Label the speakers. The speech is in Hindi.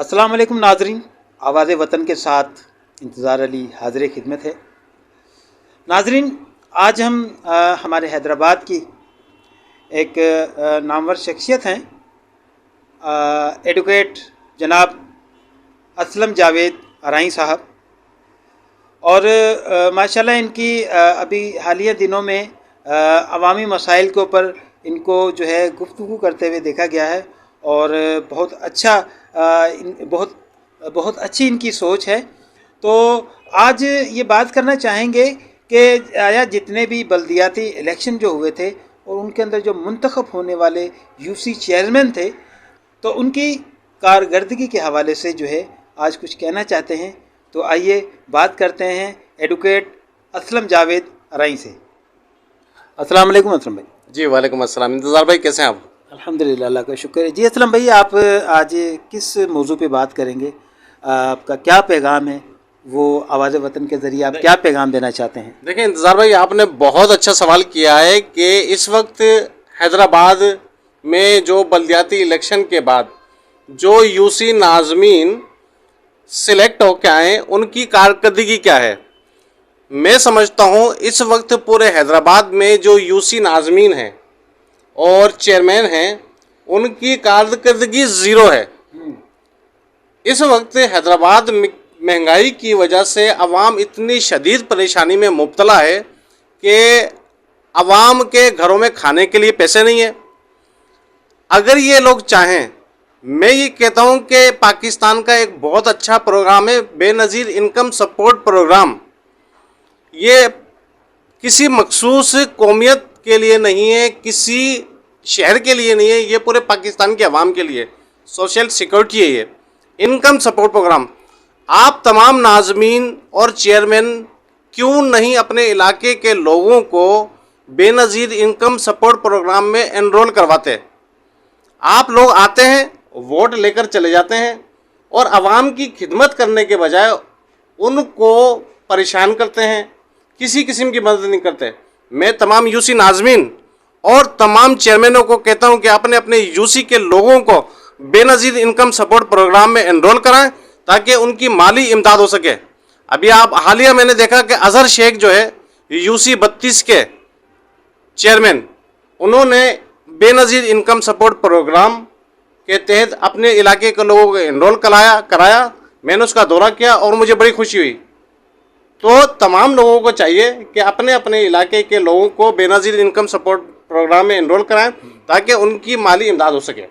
Speaker 1: अस्सलाम वालेकुम नाजरीन, आवाज़ वतन के साथ इंतज़ार अली हाज़िर खिदमत है। नाजरीन, आज हम हमारे हैदराबाद की एक नामवर शख्सियत हैं, एडवोकेट जनाब असलम जावेद अराई साहब। और माशाल्लाह इनकी अभी हालिया दिनों में अवामी मसाइल के ऊपर इनको जो है गुफ्तगू करते हुए देखा गया है और बहुत अच्छा बहुत अच्छी इनकी सोच है। तो आज ये बात करना चाहेंगे कि आया जितने भी बल्दियाती इलेक्शन जो हुए थे और उनके अंदर जो मुंतखब होने वाले यूसी चेयरमैन थे, तो उनकी कारकर्दगी के हवाले से जो है आज कुछ कहना चाहते हैं। तो आइए बात करते हैं एडवोकेट असलम जावेद अराई से। अस्सलाम वालेकुम असलम भाई।
Speaker 2: जी वालेकुम अस्सलाम। इंतज़ार भाई कैसे हैं आप?
Speaker 1: अल्हम्दुलिल्लाह, अल्लाह का शुक्र है। जी असलम भाई, आप आज किस मौजू पे बात करेंगे? आपका क्या पैगाम है, वो आवाज़ वतन के ज़रिए आप क्या पैगाम देना चाहते हैं?
Speaker 2: देखिए इंतज़ार भाई, आपने बहुत अच्छा सवाल किया है कि इस वक्त हैदराबाद में जो बल्दियाती इलेक्शन के बाद जो यूसी नाज़मीन सिलेक्ट होकर आए उनकी कारकर्दगी क्या है। मैं समझता हूँ इस वक्त पूरे हैदराबाद में जो यूसी नाज़मीन हैं और चेयरमैन हैं उनकी कारकर्दगी ज़ीरो है। इस वक्त हैदराबाद महंगाई की वजह से अवाम इतनी शदीद परेशानी में मुब्तला है कि अवाम के घरों में खाने के लिए पैसे नहीं है। अगर ये लोग चाहें, मैं ये कहता हूँ कि पाकिस्तान का एक बहुत अच्छा प्रोग्राम है बेनज़ीर इनकम सपोर्ट प्रोग्राम। ये किसी मखसूस कौमियत के लिए नहीं है, किसी शहर के लिए नहीं है, ये पूरे पाकिस्तान के अवाम के लिए सोशल सिक्योरिटी है। ये इनकम सपोर्ट प्रोग्राम आप तमाम नाज़मीन और चेयरमैन क्यों नहीं अपने इलाके के लोगों को बेनज़ीर इनकम सपोर्ट प्रोग्राम में एनरोल करवाते? आप लोग आते हैं, वोट लेकर चले जाते हैं और आवाम की खिदमत करने के बजाय उनको परेशान करते हैं, किसी किस्म की मदद नहीं करते। मैं तमाम यूसी नाज़मीन और तमाम चेयरमैनों को कहता हूं कि अपने अपने यूसी के लोगों को बेनज़ीर इनकम सपोर्ट प्रोग्राम में एनरोल कराएं ताकि उनकी माली इमदाद हो सके। अभी आप हालिया मैंने देखा कि अजहर शेख जो है यूसी 32 के चेयरमैन, उन्होंने बेनज़ीर इनकम सपोर्ट प्रोग्राम के तहत अपने इलाके के लोगों को एनरोल कराया। मैंने उसका दौरा किया और मुझे बड़ी खुशी हुई। तो तमाम लोगों को चाहिए कि अपने अपने इलाके के लोगों को बेनज़ीर इनकम सपोर्ट प्रोग्राम में एनरोल कराएं ताकि उनकी माली इमदाद हो सके।